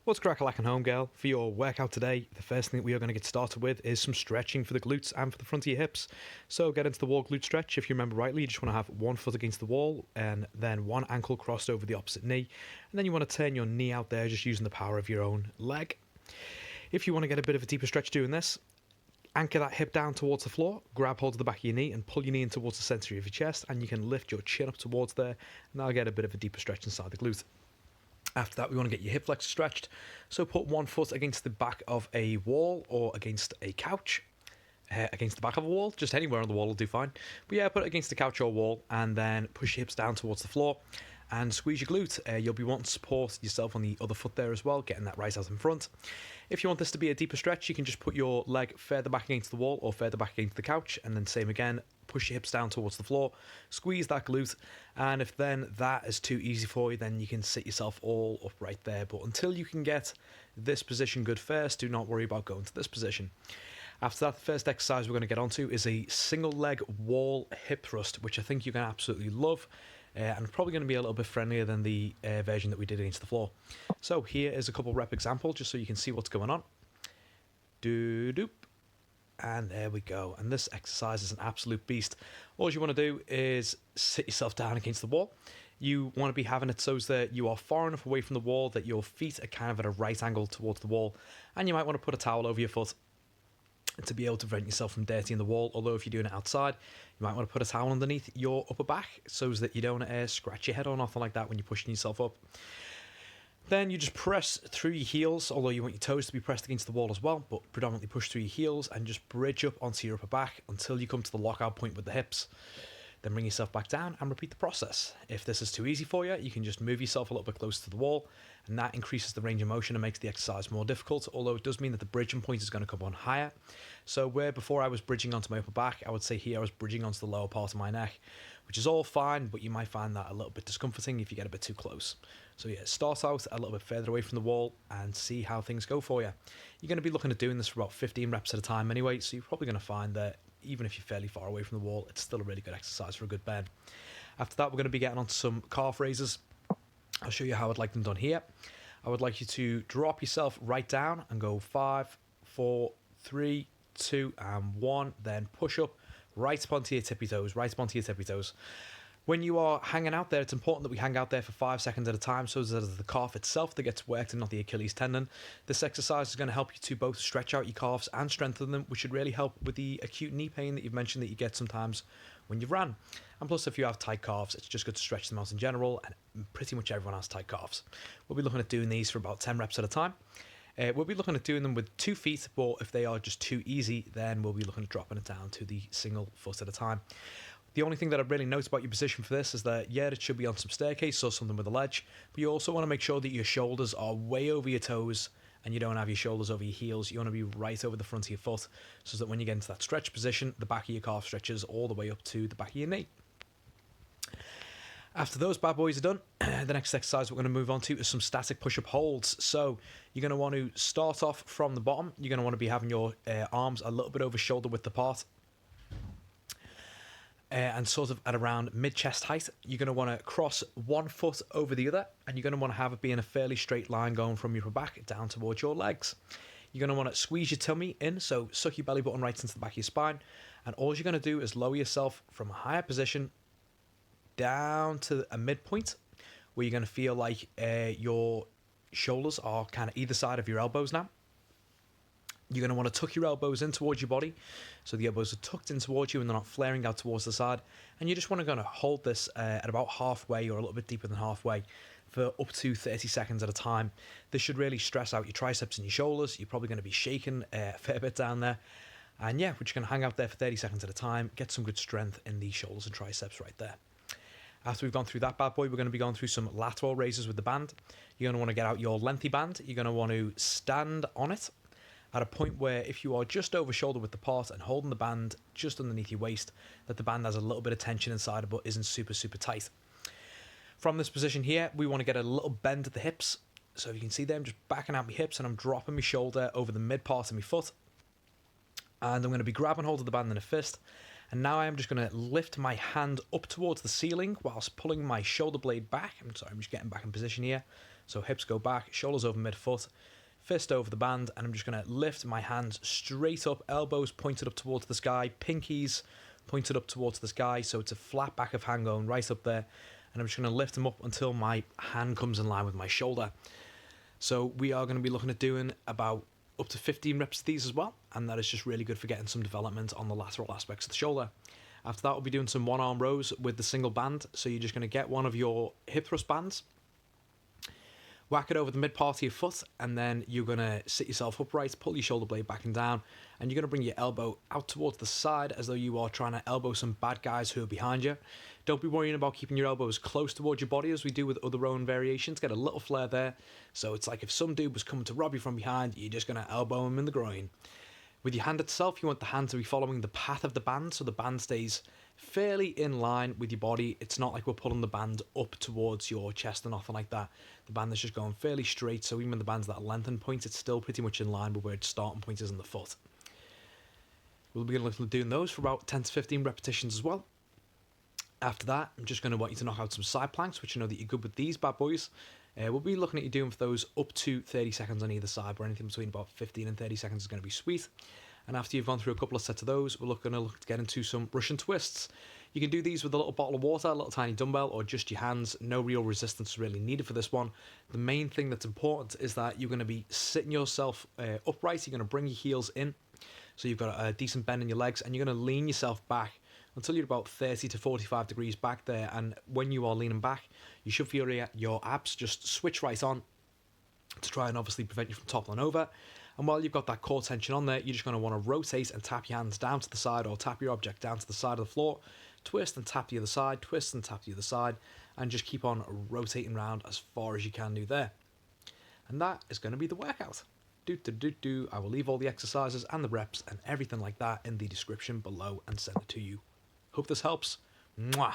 What's crack-a-lackin' home, girl? For your workout today, the first thing that we are going to get started with is some stretching for the glutes and for the front of your hips. So get into the wall glute stretch. If you remember rightly, you just want to have one foot against the wall and then one ankle crossed over the opposite knee. And then you want to turn your knee out there just using the power of your own leg. If you want to get a bit of a deeper stretch doing this, anchor that hip down towards the floor, grab hold of the back of your knee and pull your knee in towards the centre of your chest, and you can lift your chin up towards there, and that'll get a bit of a deeper stretch inside the glute. After that, we want to get your hip flexors stretched. So put one foot against the back of a wall or against a couch. Against the back of a wall, just anywhere on the wall will do fine. But yeah, put it against the couch or wall and then push your hips down towards the floor and squeeze your glute. You'll be wanting to support yourself on the other foot there as well, getting that right out in front. If you want this to be a deeper stretch, you can just put your leg further back against the wall or further back against the couch, and then same again, push your hips down towards the floor, squeeze that glute, and if then that is too easy for you, then you can sit yourself all up right there. But until you can get this position good first, do not worry about going to this position. After that, the first exercise we're going to get onto is a single leg wall hip thrust, which I think you're going to absolutely love. And probably going to be a little bit friendlier than the version that we did against the floor. So here is a couple rep example, just so you can see what's going on. Doop. And there we go. And this exercise is an absolute beast. All you want to do is sit yourself down against the wall. You want to be having it so that you are far enough away from the wall that your feet are kind of at a right angle towards the wall. And you might want to put a towel over your foot to be able to prevent yourself from dirtying the wall. Although if you're doing it outside, you might want to put a towel underneath your upper back so that you don't scratch your head or nothing like that when you're pushing yourself up. Then you just press through your heels, although you want your toes to be pressed against the wall as well, but predominantly push through your heels and just bridge up onto your upper back until you come to the lockout point with the hips. Then bring yourself back down and repeat the process. If this is too easy for you, you can just move yourself a little bit closer to the wall, and that increases the range of motion and makes the exercise more difficult, although it does mean that the bridging point is going to come on higher. So where before I was bridging onto my upper back, I would say here I was bridging onto the lower part of my neck, which is all fine, but you might find that a little bit discomforting if you get a bit too close. So yeah, start out a little bit further away from the wall and see how things go for you. You're going to be looking at doing this for about 15 reps at a time anyway, so you're probably going to find that even if you're fairly far away from the wall, it's still a really good exercise for a good burn. After that, we're going to be getting onto some calf raises. I'll show you how I'd like them done here. I would like you to drop yourself right down and go 5, 4, 3, 2, and 1. Then push up right up onto your tippy toes, right up onto your tippy toes. When you are hanging out there, it's important that we hang out there for 5 seconds at a time so that it's the calf itself that gets worked and not the Achilles tendon. This exercise is going to help you to both stretch out your calves and strengthen them, which should really help with the acute knee pain that you've mentioned that you get sometimes when you've ran. And plus, if you have tight calves, it's just good to stretch them out in general, and pretty much everyone has tight calves. We'll be looking at doing these for about 10 reps at a time. We'll be looking at doing them with 2 feet, but if they are just too easy, then we'll be looking at dropping it down to the single foot at a time. The only thing that I really note about your position for this is that, yeah, it should be on some staircase or something with a ledge, but you also want to make sure that your shoulders are way over your toes and you don't have your shoulders over your heels. You want to be right over the front of your foot so that when you get into that stretch position, the back of your calf stretches all the way up to the back of your knee. After those bad boys are done, the next exercise we're going to move on to is some static push-up holds. So you're going to want to start off from the bottom. You're going to want to be having your arms a little bit over shoulder width apart. And sort of at around mid-chest height, you're going to want to cross one foot over the other, and you're going to want to have it be in a fairly straight line going from your back down towards your legs. You're going to want to squeeze your tummy in, so suck your belly button right into the back of your spine, and all you're going to do is lower yourself from a higher position down to a midpoint, where you're going to feel like your shoulders are kind of either side of your elbows now. You're going to want to tuck your elbows in towards your body, so the elbows are tucked in towards you and they're not flaring out towards the side. And you just want to hold this at about halfway or a little bit deeper than halfway for up to 30 seconds at a time. This should really stress out your triceps and your shoulders. You're probably going to be shaking a fair bit down there. And yeah, we're just going to hang out there for 30 seconds at a time, get some good strength in the shoulders and triceps right there. After we've gone through that bad boy, we're going to be going through some lateral raises with the band. You're going to want to get out your lengthy band. You're going to want to stand on it at a point where if you are just over shoulder width apart and holding the band just underneath your waist, that the band has a little bit of tension inside it but isn't super, super tight. From this position here, we want to get a little bend at the hips. So you can see there, I'm just backing out my hips and I'm dropping my shoulder over the mid part of my foot. And I'm going to be grabbing hold of the band in a fist. And now I am just going to lift my hand up towards the ceiling whilst pulling my shoulder blade back. I'm just getting back in position here. So hips go back, shoulders over midfoot, fist over the band, and I'm just going to lift my hands straight up, elbows pointed up towards the sky, pinkies pointed up towards the sky, so it's a flat back of hand going right up there, and I'm just going to lift them up until my hand comes in line with my shoulder. So we are going to be looking at doing about up to 15 reps of these as well, and that is just really good for getting some development on the lateral aspects of the shoulder. After that, we'll be doing some one-arm rows with the single band, so you're just going to get one of your hip thrust bands, whack it over the mid part of your foot, and then you're going to sit yourself upright, pull your shoulder blade back and down, and you're going to bring your elbow out towards the side as though you are trying to elbow some bad guys who are behind you. Don't be worrying about keeping your elbows close towards your body as we do with other rowing variations. Get a little flare there. So it's like if some dude was coming to rob you from behind, you're just going to elbow him in the groin. With your hand itself, you want the hand to be following the path of the band, so the band stays fairly in line with your body. It's not like we're pulling the band up towards your chest or nothing like that. The band is just going fairly straight, so even when the band's that lengthened point, it's still pretty much in line with where its starting point is in the foot. We'll be doing those for about 10 to 15 repetitions as well. After that, I'm just going to want you to knock out some side planks, which you know that you're good with these bad boys. We'll be looking at you doing for those up to 30 seconds on either side, but anything between about 15 and 30 seconds is going to be sweet. And after you've gone through a couple of sets of those, we're going to look to get into some Russian twists. You can do these with a little bottle of water, a little tiny dumbbell, or just your hands. No real resistance is really needed for this one. The main thing that's important is that you're going to be sitting yourself upright. You're going to bring your heels in, so you've got a decent bend in your legs, and you're going to lean yourself back until you're about 30 to 45 degrees back there. And when you are leaning back, you should feel your abs just switch right on to try and obviously prevent you from toppling over. And while you've got that core tension on there, you're just going to want to rotate and tap your hands down to the side, or tap your object down to the side of the floor, twist and tap the other side, twist and tap the other side, and just keep on rotating around as far as you can do there. And that is going to be the workout. I will leave all the exercises and the reps and everything like that in the description below and send it to you. Hope this helps. Mwah!